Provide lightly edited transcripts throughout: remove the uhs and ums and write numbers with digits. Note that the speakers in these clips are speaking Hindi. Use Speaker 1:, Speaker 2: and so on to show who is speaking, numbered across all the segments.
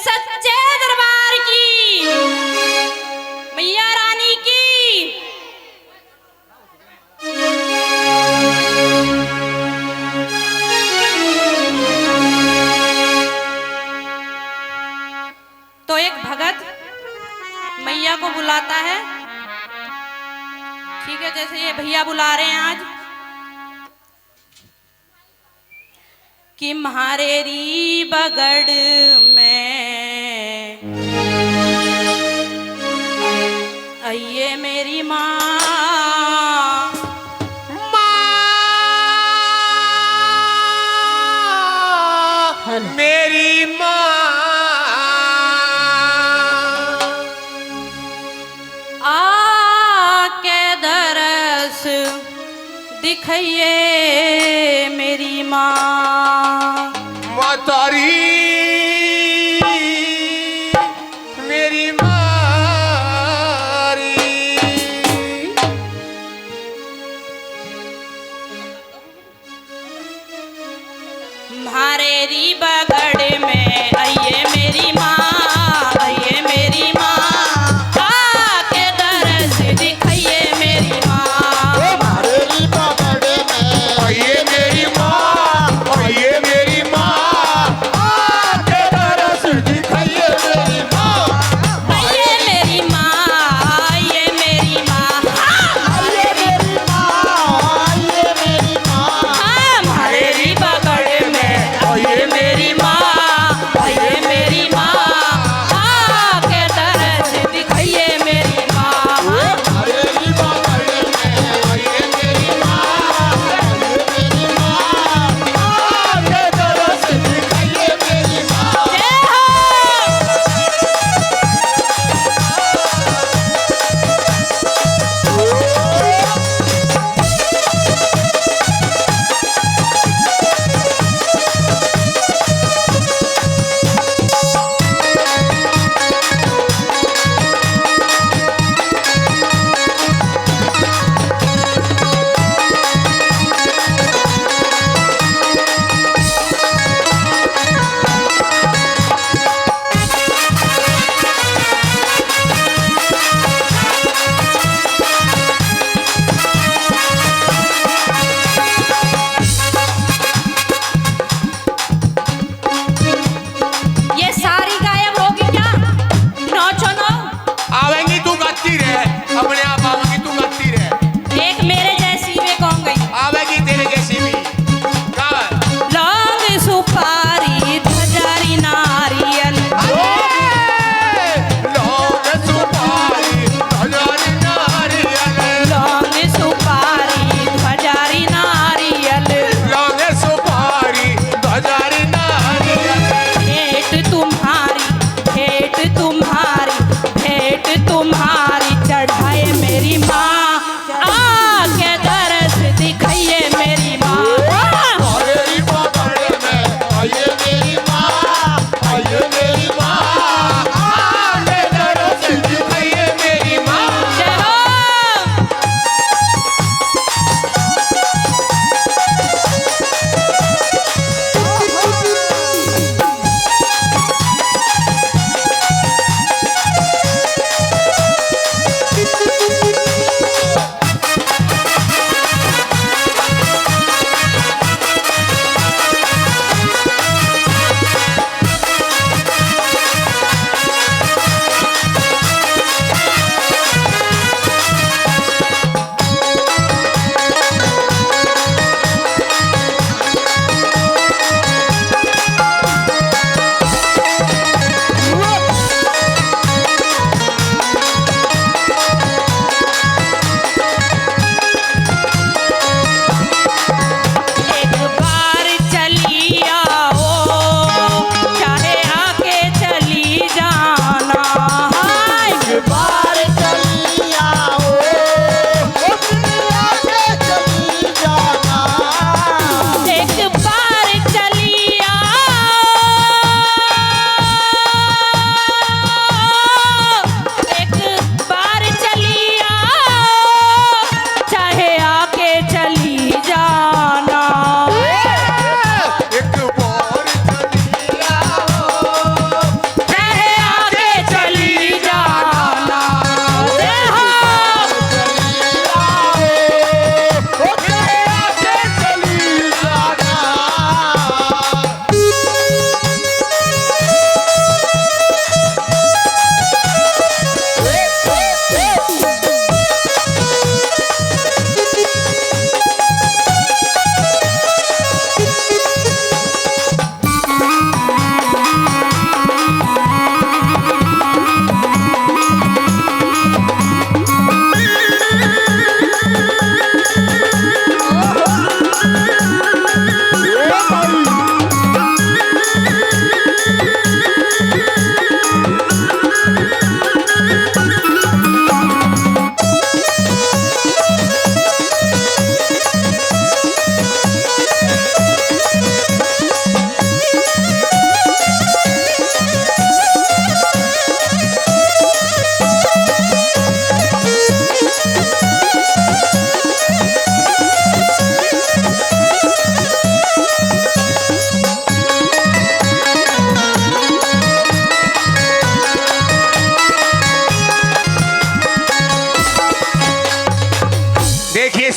Speaker 1: सच्चे दरबार की मैया रानी की। तो एक भगत मैया को बुलाता है। ठीक है, जैसे ये भैया बुला रहे हैं आज कि म्हारे री बगड़ में आइए मेरी माँ,
Speaker 2: मेरी माँ
Speaker 1: आके दरस दिखाइए मेरी माँ।
Speaker 2: तारी मेरी मारी
Speaker 1: म्हारे री बगड़ में आइए मेरी माँ, आइए मेरी माँ, आके दरस दिखाइए मेरी माँ।
Speaker 2: आइए मेरी माँ, आइए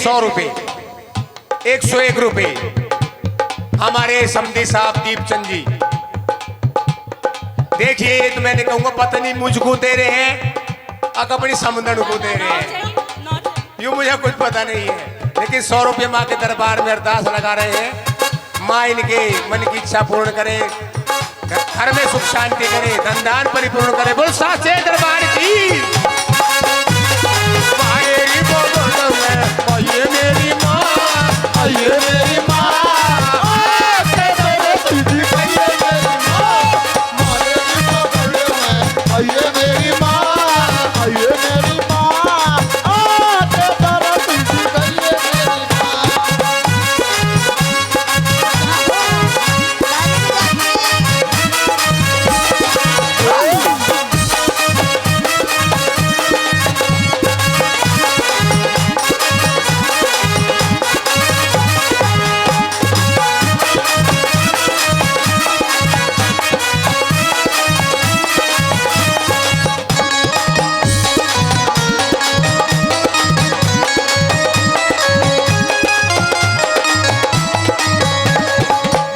Speaker 2: 100 रुपए, 101 रुपए हमारे समधी साहब दीपचंद जी। देखिए ये तो मैंने कहूंगा पत्नी मुझको दे रहे हैं और अपनी समंदर को दे रहे हैं, यूं मुझे कुछ पता नहीं है, लेकिन 100 रुपये माँ के दरबार में अरदास लगा रहे हैं। माँ इनके मन की इच्छा पूर्ण करे, घर में सुख शांति करे, धन धान परिपूर्ण करे। बोल साचे दरबार की। ये मेरी माँ, ये मेरी माँ,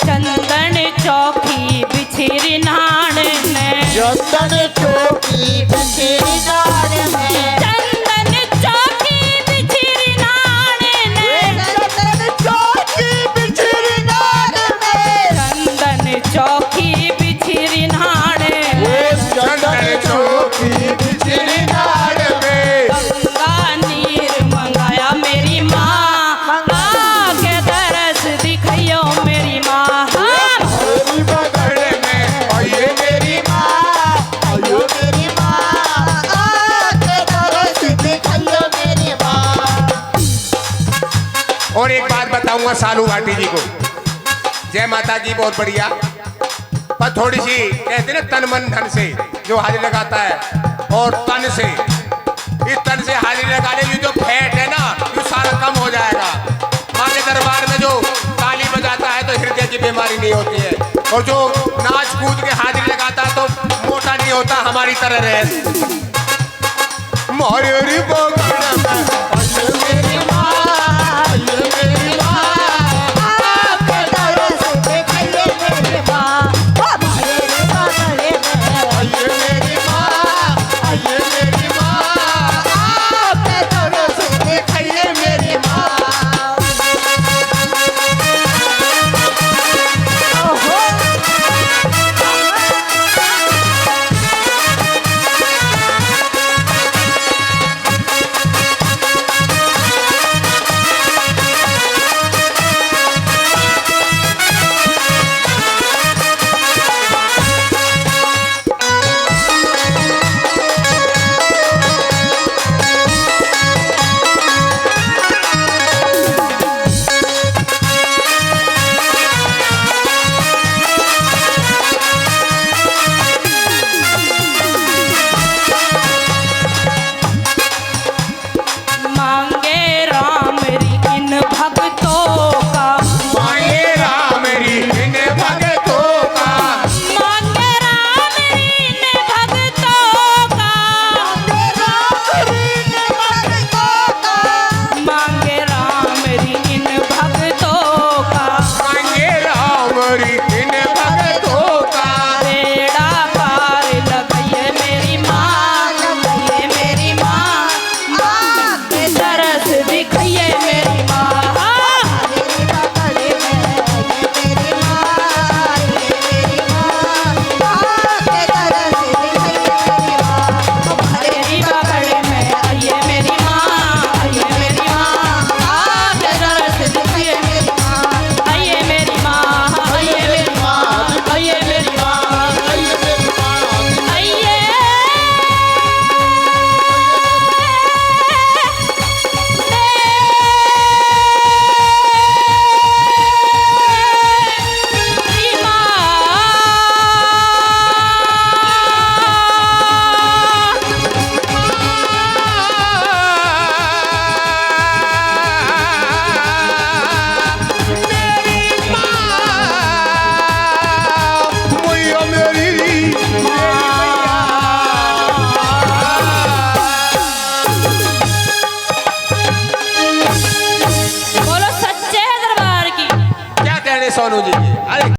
Speaker 3: चंदन चौकी बिछेरी नाड़ में,
Speaker 1: चंदन चौकी बिछेरी नाड़ में,
Speaker 3: चंदन चौकी बिछेरी नाड़ में,
Speaker 1: चंदन चौकी बिछेरी नाड़ में,
Speaker 2: चंदन चौकी बिछेरी नाड़ में,
Speaker 1: गंगा नीर मंगाया मेरी माँ, आके दरस दिखाइयो मेरी माँ।
Speaker 2: मेरी बगल में और ये मेरी और एक बात बताऊंगा सालू घाटी जी को। जय माता की, बहुत बढ़िया, पर थोड़ी सी कहते ना तन मन धन से जो हाजिरी लगाता है और तन से, इस तन से हाजिरी लगाने की जो फैट है ना ये सारा कम हो जाएगा। माँ के दरबार में जो ताली बजाता है तो हृदय की बीमारी नहीं होती है, और जो नाच कूद के हाजिरी लगाता है तो मोटा नहीं होता, हमारी तरह रहे। मोरी सोनू जी की।